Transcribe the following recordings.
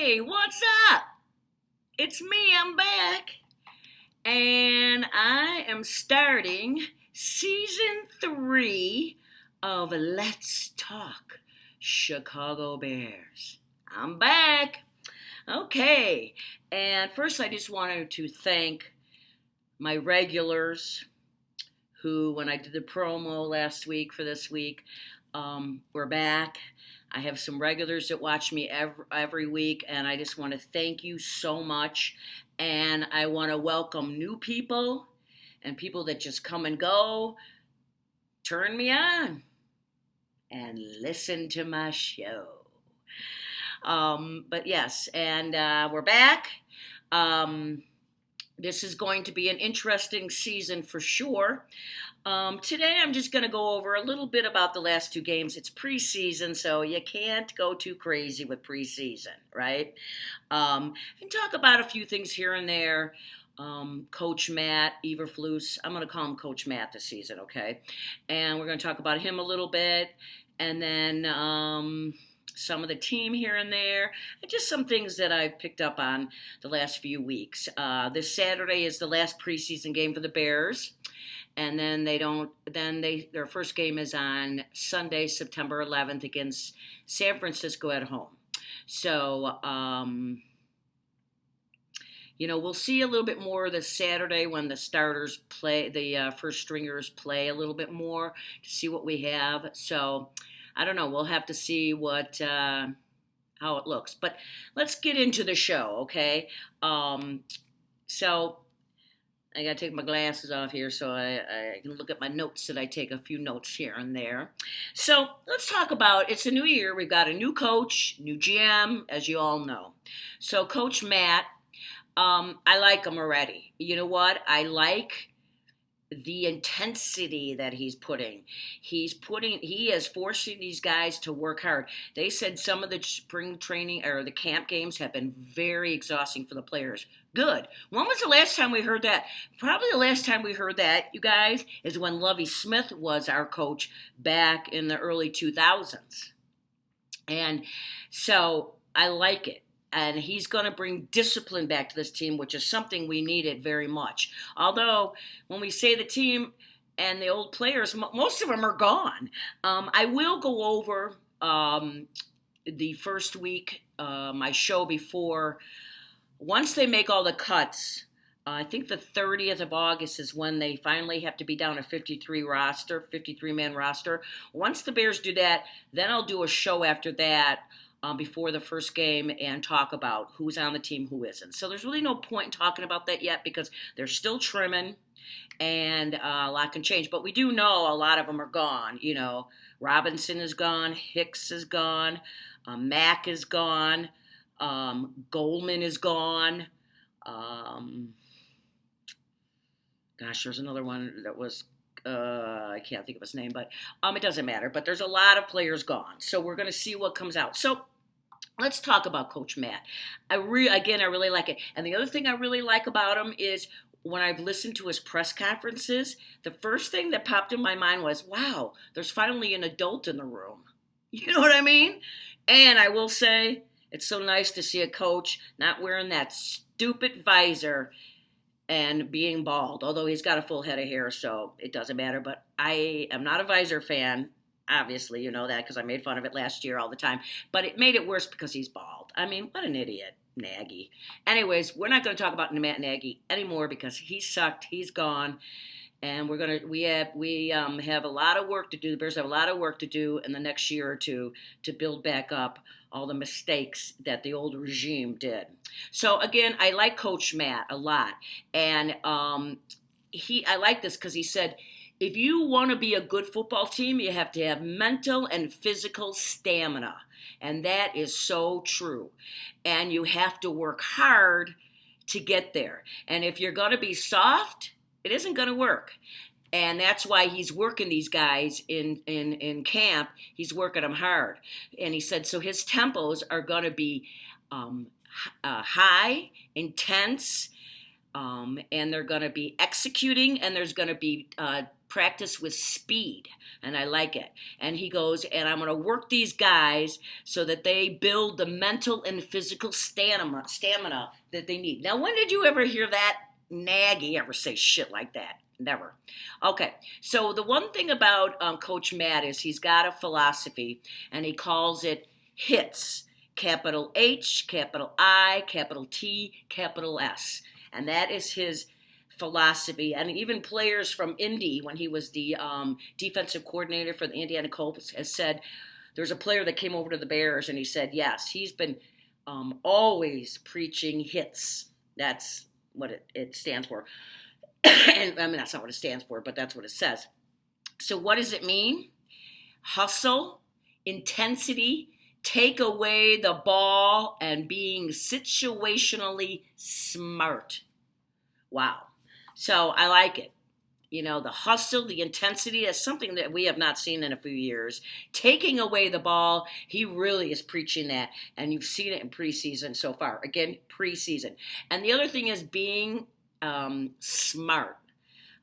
Hey, what's up? It's me, I'm back. And I am starting season 3 of Let's Talk Chicago Bears. I'm back. Okay. And first, I just wanted to thank my regulars who, when I did the promo last week for this week, we're back. I have some regulars that watch me every week, and I just want to thank you so much. And I want to welcome new people and people that just come and go. Turn me on and listen to my show. But yes, and we're back. This is going to be an interesting season for sure. Today I'm just going to go over a little bit about the last 2 games. It's preseason, so you can't go too crazy with preseason, right? And talk about a few things here and there. Coach Matt Eberflus, I'm going to call him Coach Matt this season, okay? And we're going to talk about him a little bit, and then some of the team here and there, and just some things that I've picked up on the last few weeks. This Saturday is the last preseason game for the Bears, and then their first game is on Sunday, September 11th against San Francisco at home. So, we'll see a little bit more this Saturday when the starters play, the first stringers play a little bit more to see what we have. So, I don't know. We'll have to see how it looks. But let's get into the show, okay? So I got to take my glasses off here so I can look at my notes that I take a few notes here and there. So let's talk about, it's a new year. We've got a new coach, new GM, as you all know. So Coach Matt, I like him already. You know what? I like the intensity that he's putting. He is forcing these guys to work hard. They said some of the spring training or the camp games have been very exhausting for the players. Good. When was the last time we heard that? Probably the last time we heard that, you guys, is when Lovie Smith was our coach back in the early 2000s. And so I like it. And he's going to bring discipline back to this team, which is something we needed very much. Although, when we say the team and the old players, most of them are gone. I will go over the first week, my show before. Once they make all the cuts, I think the 30th of August is when they finally have to be down a 53-man roster. Once the Bears do that, then I'll do a show after that. Before the first game and talk about who's on the team, who isn't. So there's really no point in talking about that yet because they're still trimming and a lot can change. But we do know a lot of them are gone. Robinson is gone, Hicks is gone, Mack is gone, Goldman is gone. There's another one that was I can't think of his name, but it doesn't matter. But there's a lot of players gone. So we're going to see what comes out. So let's talk about Coach Matt. I really like it. And the other thing I really like about him is when I've listened to his press conferences, the first thing that popped in my mind was, wow, there's finally an adult in the room. You know what I mean? And I will say, it's so nice to see a coach not wearing that stupid visor and being bald, although he's got a full head of hair, so it doesn't matter. But I am not a visor fan. Obviously, you know that because I made fun of it last year all the time. But it made it worse because he's bald. I mean, what an idiot, Nagy. Anyways, we're not going to talk about Matt Nagy anymore because he sucked. He's gone. And we have a lot of work to do. The Bears have a lot of work to do in the next year or two to build back up all the mistakes that the old regime did. So again, I like Coach Matt a lot, and I like this because he said, if you want to be a good football team, you have to have mental and physical stamina, and that is so true. And you have to work hard to get there. And if you're going to be soft, it isn't going to work. And that's why he's working these guys in camp. He's working them hard. And he said, so his tempos are going to be high, intense, and they're going to be executing, and there's going to be practice with speed, and I like it. And he goes, and I'm going to work these guys so that they build the mental and physical stamina that they need. Now, when did you ever hear that Nagy ever say shit like that? Never. Okay, so the one thing about Coach Matt is he's got a philosophy, and he calls it H.I.T.S. Capital H, capital I, capital T, capital S. And that is his philosophy. And even players from Indy, when he was the defensive coordinator for the Indiana Colts, has said, there's a player that came over to the Bears, and he said, yes, he's been always preaching H.I.T.S. That's what it stands for. And I mean, that's not what it stands for, but that's what it says. So what does it mean? Hustle, intensity, take away the ball, and being situationally smart. Wow. So I like it. You know, the hustle, the intensity is something that we have not seen in a few years. Taking away the ball, he really is preaching that. And you've seen it in preseason so far. Again, preseason. And the other thing is being smart,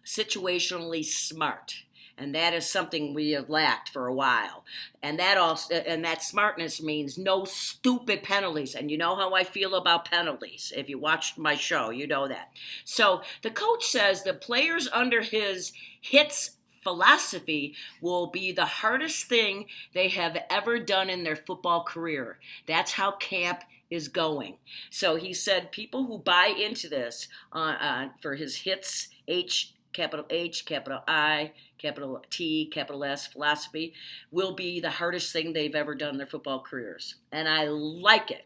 situationally smart. And that is something we have lacked for a while. And that smartness means no stupid penalties. And you know how I feel about penalties. If you watched my show, you know that. So the coach says the players under his H.I.T.S. philosophy will be the hardest thing they have ever done in their football career. That's how camp is going. So he said people who buy into this for his H.I.T.S. Capital H, capital I, capital T, capital S philosophy will be the hardest thing they've ever done in their football careers. And I like it.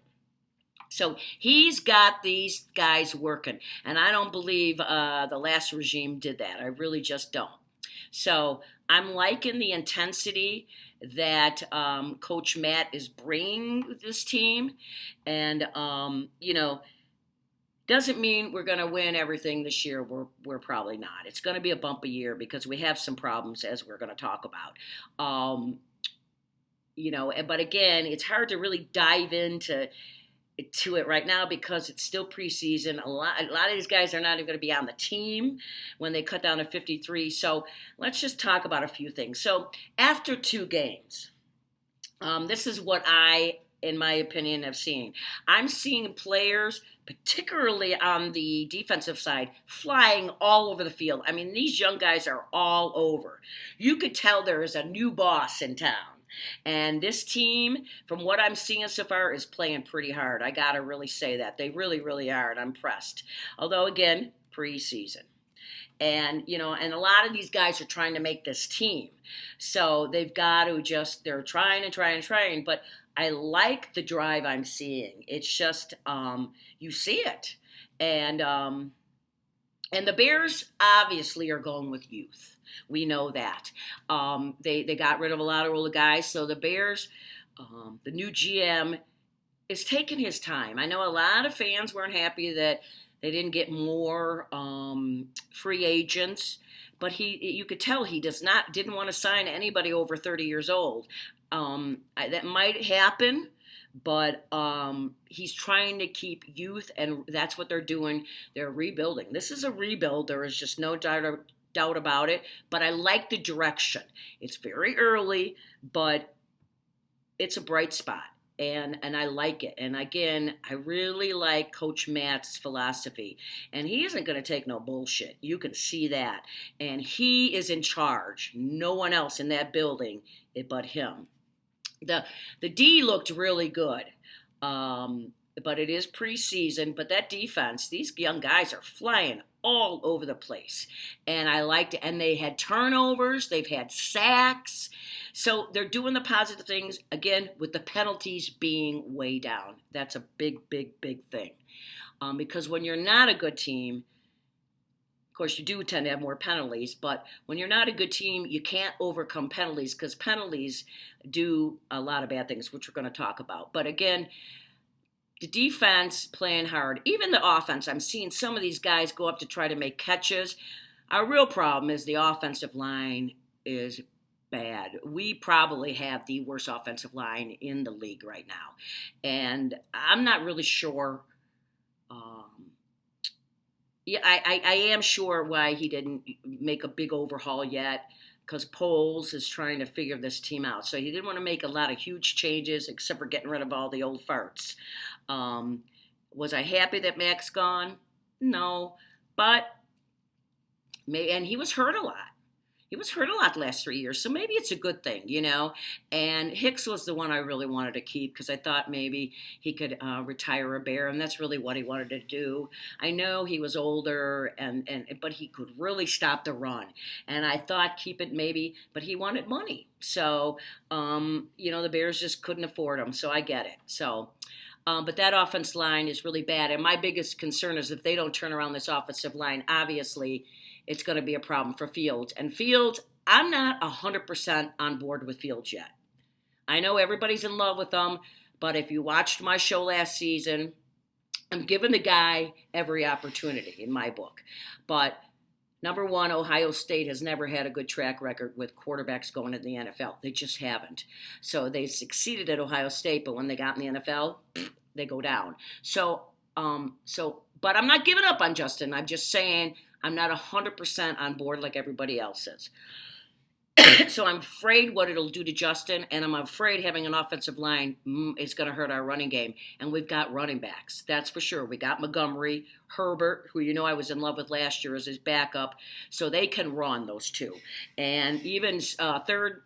So he's got these guys working. And I don't believe the last regime did that. I really just don't. So I'm liking the intensity that Coach Matt is bringing with this team. And, doesn't mean we're going to win everything this year. We're probably not. It's going to be a bumpy year because we have some problems, as we're going to talk about. But again, it's hard to really dive into it right now because it's still preseason. A lot of these guys are not even going to be on the team when they cut down to 53. So let's just talk about a few things. So after 2 games, this is what I, in my opinion, have seen. I'm seeing players, particularly on the defensive side, flying all over the field. I mean, these young guys are all over. You could tell there is a new boss in town. And this team, from what I'm seeing so far, is playing pretty hard. I got to really say that. They really, really are, and I'm impressed. Although, again, preseason. And, and a lot of these guys are trying to make this team. So they've got to they're trying and trying. But I like the drive I'm seeing. It's just, you see it. And the Bears obviously are going with youth. We know that. They got rid of a lot of older guys. So the Bears, the new GM, is taking his time. I know a lot of fans weren't happy that they didn't get more free agents, but you could tell he didn't want to sign anybody over 30 years old. That might happen, but he's trying to keep youth, and that's what they're doing. They're rebuilding. This is a rebuild. There is just no doubt about it, but I like the direction. It's very early, but it's a bright spot. And I like it. And again, I really like Coach Matt's philosophy. And he isn't going to take no bullshit. You can see that. And he is in charge. No one else in that building but him. The D looked really good. But it is preseason. But that defense, these young guys are flying all over the place. And I liked it. And they had turnovers. They've had sacks. So they're doing the positive things, again, with the penalties being way down. That's a big, big, big thing. Because when you're not a good team, of course, you do tend to have more penalties, but when you're not a good team, you can't overcome penalties because penalties do a lot of bad things, which we're going to talk about. But again, the defense playing hard. Even the offense, I'm seeing some of these guys go up to try to make catches. Our real problem is the offensive line is bad. We probably have the worst offensive line in the league right now. And I'm not really sure Yeah, I am sure why he didn't make a big overhaul yet, because Poles is trying to figure this team out. So he didn't want to make a lot of huge changes, except for getting rid of all the old farts. Um, was I happy that Mac's gone? No, but and he was hurt a lot. He was hurt a lot the last 3 years, so maybe it's a good thing, you know. And Hicks was the one I really wanted to keep because I thought maybe he could retire a Bear, and that's really what he wanted to do. I know he was older, and but he could really stop the run, and I thought keep it maybe, but he wanted money, so the Bears just couldn't afford him. So I get it. So. But that offense line is really bad. And my biggest concern is if they don't turn around this offensive line, obviously it's going to be a problem for Fields. And Fields, I'm not 100% on board with Fields yet. I know everybody's in love with him, but if you watched my show last season, I'm giving the guy every opportunity in my book. But number one, Ohio State has never had a good track record with quarterbacks going to the NFL. They just haven't. So they succeeded at Ohio State, but when they got in the NFL, they go down. But I'm not giving up on Justin. I'm just saying I'm not 100% on board like everybody else is. So I'm afraid what it'll do to Justin, and I'm afraid having an offensive line is going to hurt our running game. And we've got running backs, that's for sure. We got Montgomery, Herbert, who I was in love with last year as his backup, so they can run, those two. And even third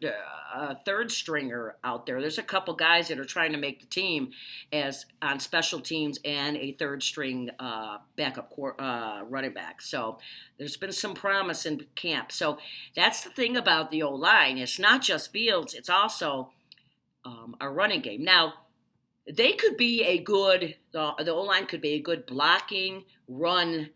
stringer out there. There's a couple guys that are trying to make the team as on special teams and a third string backup running back. So there's been some promise in camp. So that's the thing about the O-line. It's not just Fields. It's also our running game. Now, they could be the O-line could be a good blocking run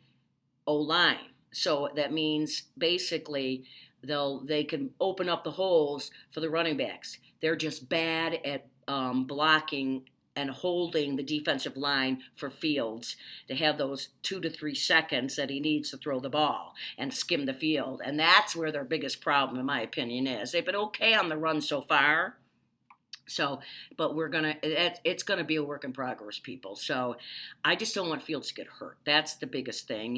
O-line. So that means basically they can open up the holes for the running backs. They're just bad at blocking and holding the defensive line for Fields to have those 2 to 3 seconds that he needs to throw the ball and skim the field. And that's where their biggest problem, in my opinion, is. They've been okay on the run so far. So, but it's gonna be a work in progress, people. So, I just don't want Fields to get hurt. That's the biggest thing,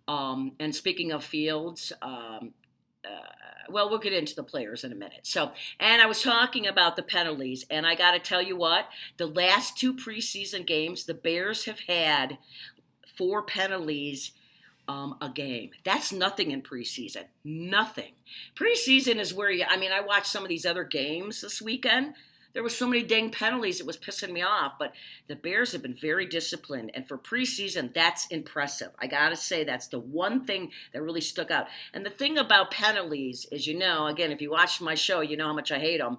And speaking of Fields, we'll get into the players in a minute. So, and I was talking about the penalties, and I got to tell you what, the last 2 preseason games, the Bears have had 4 penalties a game. That's nothing in preseason. Nothing. Preseason is where I watched some of these other games this weekend. There was so many dang penalties, it was pissing me off. But the Bears have been very disciplined. And for preseason, that's impressive. I got to say, that's the one thing that really stuck out. And the thing about penalties is, again, if you watch my show, you know how much I hate them.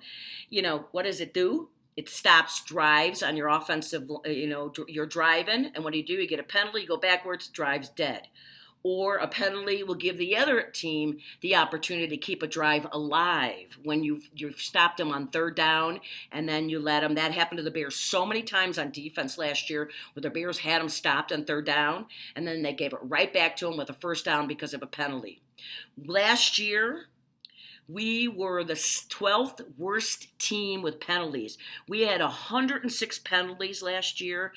What does it do? It stops drives on your offensive, you're driving. And what do? You get a penalty, you go backwards, drive's dead. Or a penalty will give the other team the opportunity to keep a drive alive when you've stopped them on 3rd down and then you let them. That happened to the Bears so many times on defense last year where the Bears had them stopped on 3rd down and then they gave it right back to them with a 1st down because of a penalty. Last year, we were the 12th worst team with penalties. We had 106 penalties last year,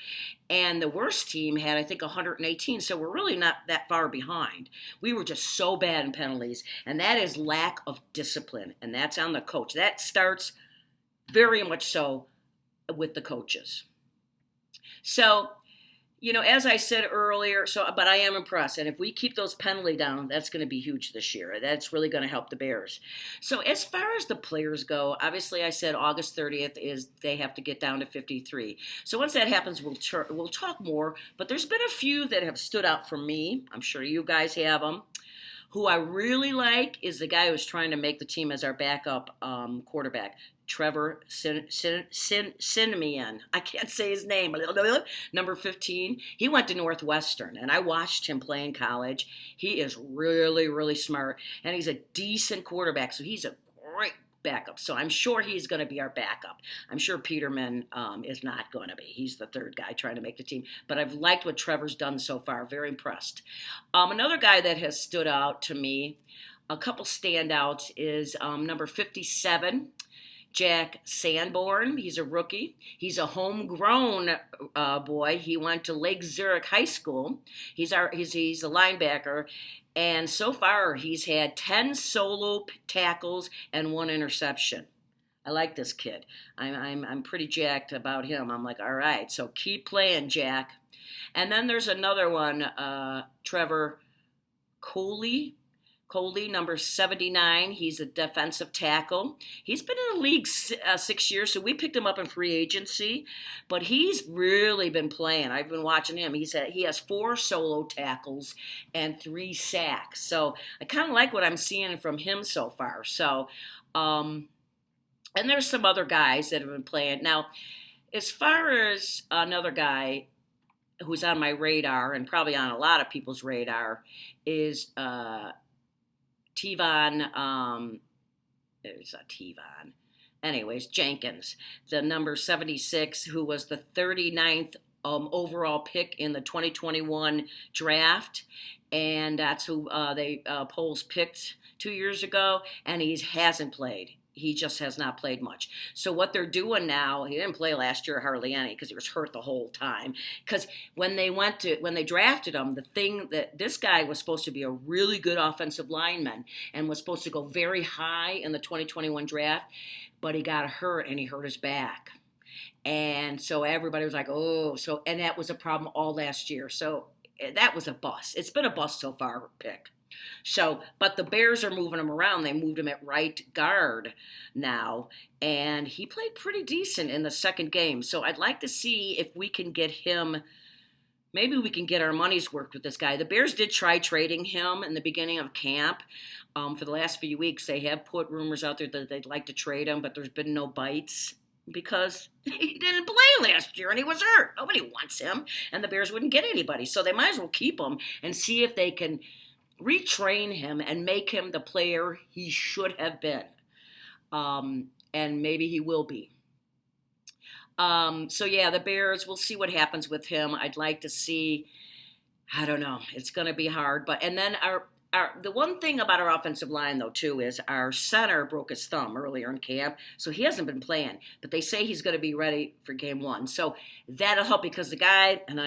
and the worst team had, I think, 118. So we're really not that far behind. We were just so bad in penalties, and that is lack of discipline, and that's on the coach. That starts very much so with the coaches. So, as I said earlier, but I am impressed. And if we keep those penalty down, that's going to be huge this year. That's really going to help the Bears. So as far as the players go, obviously I said August 30th is they have to get down to 53. So once that happens, we'll talk more. But there's been a few that have stood out for me. I'm sure you guys have them. Who I really like is the guy who's trying to make the team as our backup quarterback, Trevor Siemian. I can't say his name. Number 15. He went to Northwestern, and I watched him play in college. He is really, really smart, and he's a decent quarterback, so he's a great backup. So I'm sure he's going to be our backup. I'm sure Peterman is not going to be. He's the 3rd guy trying to make the team. But I've liked what Trevor's done so far. Very impressed. Another guy that has stood out to me, a couple standouts, is number 57. Jack Sanborn, he's a rookie. He's a homegrown boy. He went to Lake Zurich High School. He's a linebacker, and so far he's had 10 solo tackles and 1 interception. I like this kid. I'm pretty jacked about him. I'm like, all right, so keep playing, Jack. And then there's another one, Trevor Coley. Coley, number 79. He's a defensive tackle. He's been in the league 6 years, so we picked him up in free agency. But he's really been playing. I've been watching him. He has 4 solo tackles and 3 sacks. So I kind of like what I'm seeing from him so far. So, and there's some other guys that have been playing. Now, as far as another guy who's on my radar and probably on a lot of people's radar is Tevon, it's not Tevon. Anyways, Jenkins, the number 76, who was the 39th overall pick in the 2021 draft. And that's who they polls picked 2 years ago, and he hasn't played. He just has not played much. So what they're doing now, he didn't play last year hardly any because he was hurt the whole time. Because when they drafted him, the thing that this guy was supposed to be a really good offensive lineman and was supposed to go very high in the 2021 draft, but he got hurt and he hurt his back. And so everybody was like, and that was a problem all last year. So that was a bust. It's been a bust so far, pick. So, but the Bears are moving him around. They moved him at right guard now, and he played pretty decent in the second game. So I'd like to see if we can get him. Maybe we can get our money's worth with this guy. The Bears did try trading him in the beginning of camp. For the last few weeks, they have put rumors out there that they'd like to trade him, but there's been no bites because he didn't play last year and he was hurt. Nobody wants him, and the Bears wouldn't get anybody. So they might as well keep him and see if they can retrain him and make him the player he should have been. And maybe he will be. So yeah, the Bears, we'll see what happens with him. I'd like to see, I don't know, it's going to be hard. And then the one thing about our offensive line, though, too, is our center broke his thumb earlier in camp, so he hasn't been playing. But they say he's going to be ready for game 1. So that'll help because the guy, and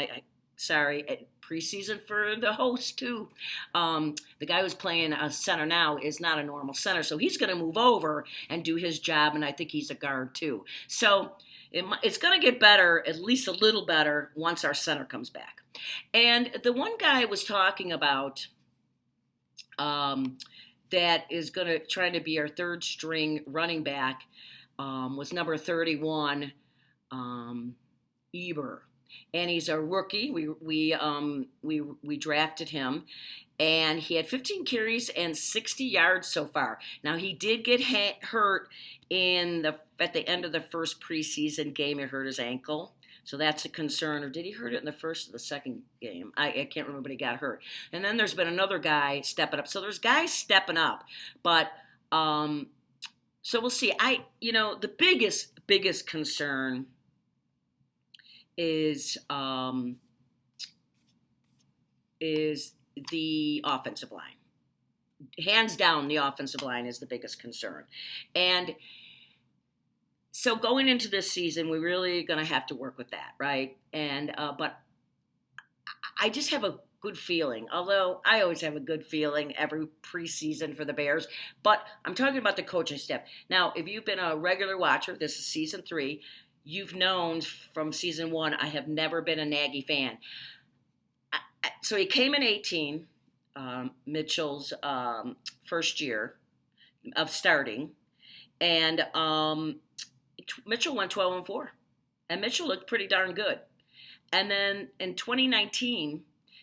preseason for the host, too. The guy who's playing a center now is not a normal center, so he's going to move over and do his job, and I think he's a guard, too. So it's going to get better, at least a little better, once our center comes back. And the one guy was talking about that is trying to be our third string running back was number 31, Eber. And he's a rookie. We drafted him, and he had 15 carries and 60 yards so far. Now he did get hurt at the end of the first preseason game. He hurt his ankle, so that's a concern. Or did he hurt it in the first or the second game? I can't remember, but he got hurt. And then there's been another guy stepping up. So there's guys stepping up, but so we'll see. The biggest concern is the offensive line. Hands down, the offensive line is the biggest concern. And so going into this season, we're really going to have to work with that, right? And but I just have a good feeling, although I always have a good feeling every preseason for the Bears, but I'm talking about the coaching staff. Now, if you've been a regular watcher, this is season 3, you've known from season 1, I have never been a Nagy fan. So he came in 18, Mitchell's first year of starting, and Mitchell went 12-4, and Mitchell looked pretty darn good. And then in 2019,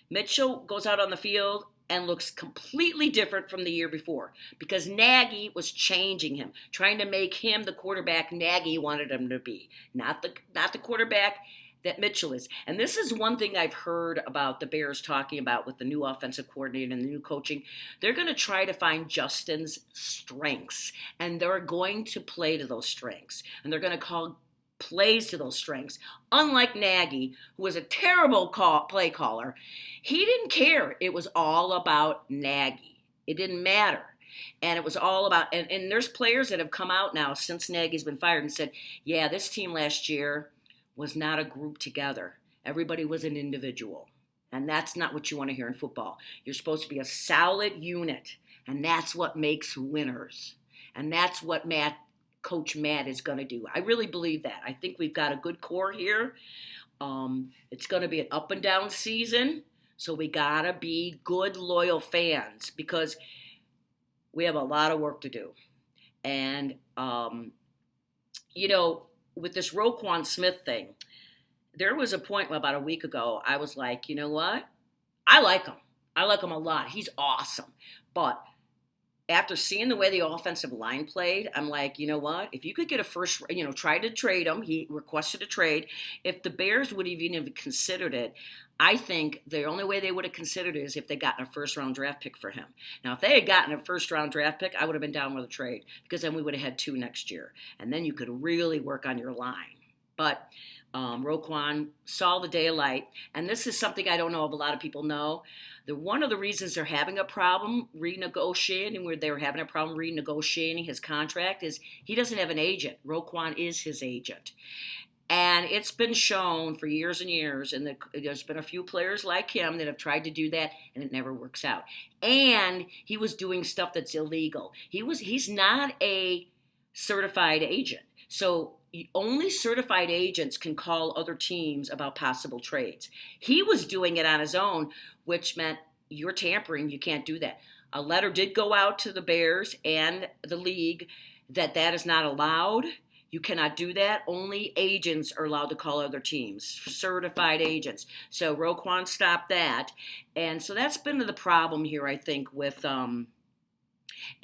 Mitchell goes out on the field and looks completely different from the year before because Nagy was changing him, trying to make him the quarterback Nagy wanted him to be, not the quarterback that Mitchell is. And this is one thing I've heard about the Bears talking about with the new offensive coordinator and the new coaching. They're going to try to find Justin's strengths, and they're going to play to those strengths, and they're going to call plays to those strengths. Unlike Nagy, who was a terrible play caller, he didn't care. It was all about Nagy. It didn't matter. And it was all about, and there's players that have come out now since Nagy's been fired and said, yeah, this team last year was not a group together. Everybody was an individual. And that's not what you want to hear in football. You're supposed to be a solid unit. And that's what makes winners. And that's what Coach Matt is going to do. I really believe that. I think we've got a good core here. It's going to be an up and down season. So we got to be good, loyal fans because we have a lot of work to do. And, with this Roquan Smith thing, there was a point about a week ago, I was like, you know what? I like him. I like him a lot. He's awesome. But after seeing the way the offensive line played, I'm like, you know what? If you could get a first, try to trade him. He requested a trade. If the Bears would have even considered it, I think the only way they would have considered it is if they gotten a first-round draft pick for him. Now, if they had gotten a first-round draft pick, I would have been down with a trade because then we would have had 2 next year. And then you could really work on your line. But Roquan saw the day of light. And this is something I don't know if a lot of people know. One of the reasons they're having a problem renegotiating his contract is he doesn't have an agent. Roquan is his agent. And it's been shown for years and years, and there's been a few players like him that have tried to do that, and it never works out. And he was doing stuff that's illegal. He's not a certified agent. So only certified agents can call other teams about possible trades. He was doing it on his own, which meant you're tampering. You can't do that. A letter did go out to the Bears and the league that is not allowed. You cannot do that. Only agents are allowed to call other teams, certified agents. So Roquan stopped that. And so that's been the problem here, I think, with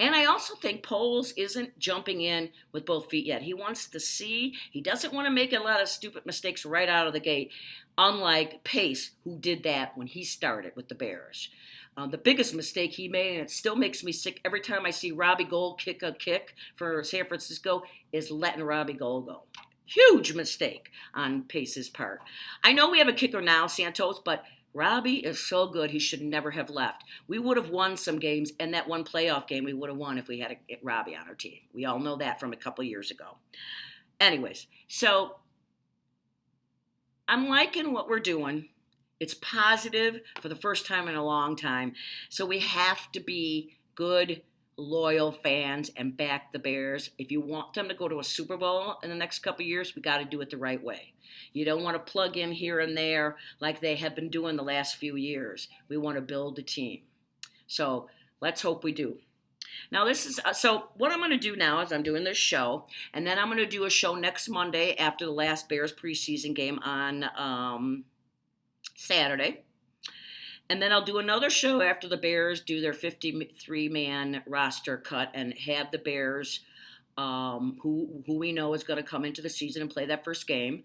and I also think Poles isn't jumping in with both feet yet. He wants to see. He doesn't want to make a lot of stupid mistakes right out of the gate, unlike Pace, who did that when he started with the Bears. The biggest mistake he made, and it still makes me sick every time I see Robbie Gould kick a kick for San Francisco, is letting Robbie Gould go. Huge mistake on Pace's part. I know we have a kicker now, Santos, but Robbie is so good he should never have left. We would have won some games, and that one playoff game we would have won if we had Robbie on our team. We all know that from a couple years ago. Anyways, so I'm liking what we're doing. It's positive for the first time in a long time. So we have to be good, loyal fans and back the Bears. If you want them to go to a Super Bowl in the next couple of years, we got to do it the right way. You don't want to plug in here and there like they have been doing the last few years. We want to build a team. So let's hope we do. Now so what I'm going to do now is I'm doing this show, and then I'm going to do a show next Monday after the last Bears preseason game on Saturday. And then I'll do another show after the Bears do their 53-man roster cut and have the Bears, who we know is going to come into the season and play that first game.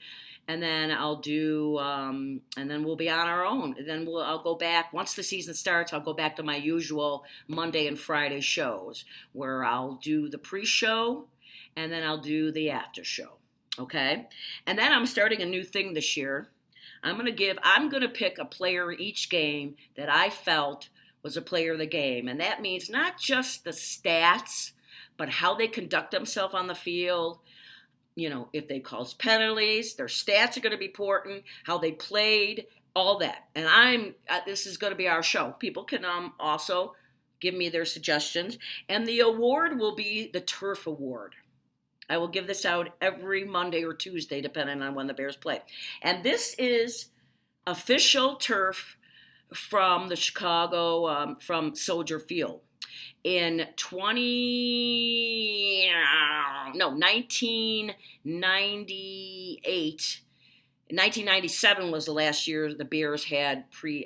And then I'll do, and then we'll be on our own. And then I'll go back, once the season starts, I'll go back to my usual Monday and Friday shows where I'll do the pre-show and then I'll do the after show. Okay? And then I'm starting a new thing this year. I'm going to pick a player each game that I felt was a player of the game. And that means not just the stats, but how they conduct themselves on the field. If they caused penalties, their stats are going to be important, how they played, all that. And this is going to be our show. People can also give me their suggestions. And the award will be the Turf Award. I will give this out every Monday or Tuesday, depending on when the Bears play. And this is official turf from the from Soldier Field. In 1997 was the last year the Bears had fake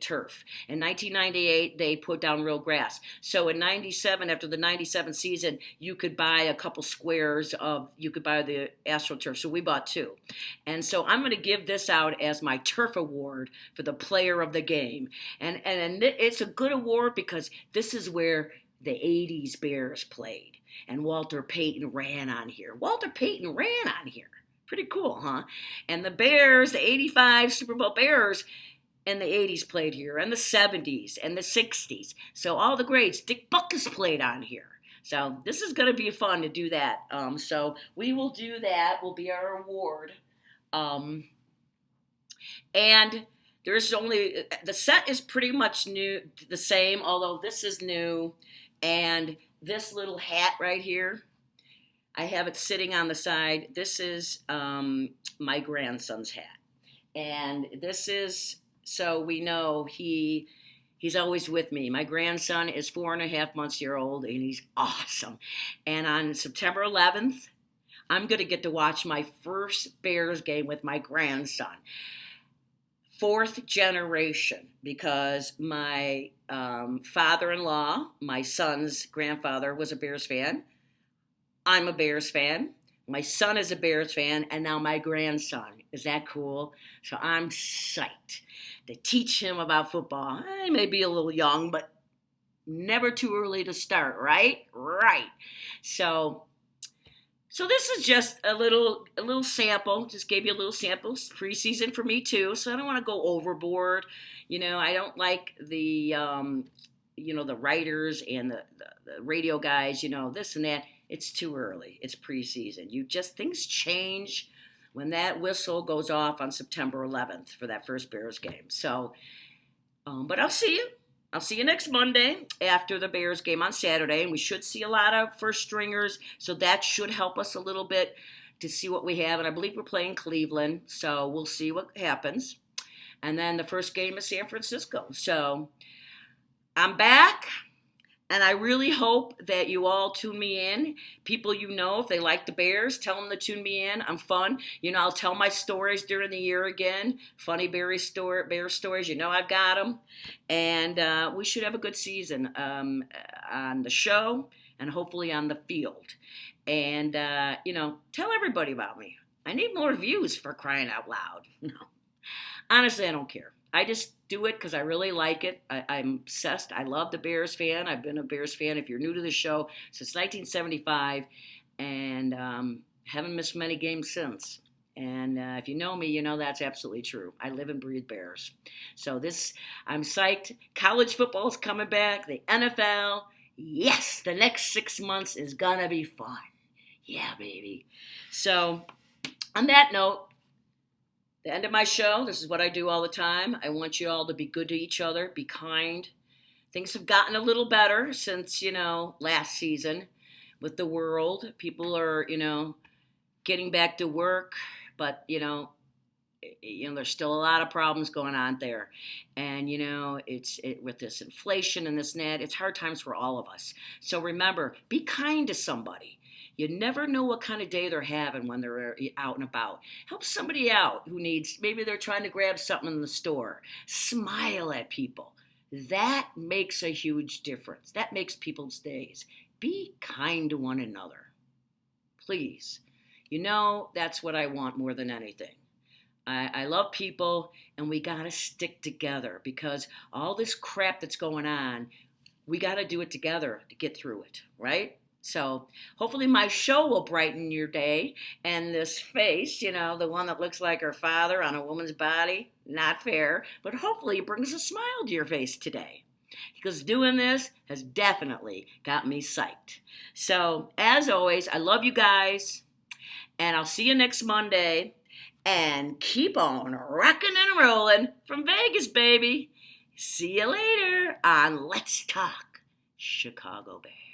turf. In 1998, they put down real grass. So in 97, after the 97 season, you could buy a couple squares you could buy the AstroTurf. So we bought 2. And so I'm going to give this out as my turf award for the player of the game. And it's a good award because this is where the 80s Bears played. And Walter Payton ran on here. Pretty cool, huh? And the Bears, the 85 Super Bowl Bears, and the 80s played here, and the 70s, and the 60s. So all the greats. Dick Butkus played on here. So this is going to be fun to do that. So we will do that. Will be our award. And there's only, the set is pretty much new, the same, although this is new. And this little hat right here, I have it sitting on the side. This is my grandson's hat. And this is, so we know he's always with me. My grandson is 4.5 months old, and he's awesome. And on September 11th, I'm going to get to watch my first Bears game with my grandson. 4th generation, because my father-in-law, my son's grandfather, was a Bears fan. I'm a Bears fan. My son is a Bears fan, and now my grandson. Is that cool? So I'm psyched to teach him about football. He may be a little young, but never too early to start, right? Right. So this is just a little sample. Just gave you a little sample. It's preseason for me too, so I don't want to go overboard. I don't like the the writers and the radio guys. This and that. It's too early. It's preseason. Things change when that whistle goes off on September 11th for that first Bears game. So, but I'll see you. I'll see you next Monday after the Bears game on Saturday, and we should see a lot of first stringers, so that should help us a little bit to see what we have. And I believe we're playing Cleveland, so we'll see what happens. And then the first game is San Francisco. So I'm back. And I really hope that you all tune me in. People if they like the Bears, tell them to tune me in. I'm fun. I'll tell my stories during the year again. Funny Bear stories. I've got them. And we should have a good season on the show and hopefully on the field. And, tell everybody about me. I need more views, for crying out loud. No. Honestly, I don't care. I just do it because I really like it. I'm obsessed. I love the Bears fan. I've been a Bears fan, if you're new to the show, since 1975, and haven't missed many games since. And if you know me, you know that's absolutely true. I live and breathe Bears. So I'm psyched. College football is coming back. The NFL. Yes, the next 6 months is going to be fun. Yeah, baby. So on that note, the end of my show, this is what I do all the time. I want you all to be good to each other, be kind. Things have gotten a little better since, last season with the world. People are, getting back to work, but, there's still a lot of problems going on there. And, with this inflation and this and that, it's hard times for all of us. So remember, be kind to somebody. You never know what kind of day they're having when they're out and about. Help somebody out who maybe they're trying to grab something in the store. Smile at people. That makes a huge difference. That makes people's days. Be kind to one another. Please. That's what I want more than anything. I love people, and we got to stick together because all this crap that's going on, we got to do it together to get through it, right? So hopefully my show will brighten your day, and this face, the one that looks like her father on a woman's body, not fair, but hopefully it brings a smile to your face today, because doing this has definitely got me psyched. So as always, I love you guys, and I'll see you next Monday, and keep on rocking and rolling from Vegas, baby. See you later on Let's Talk Chicago Bears.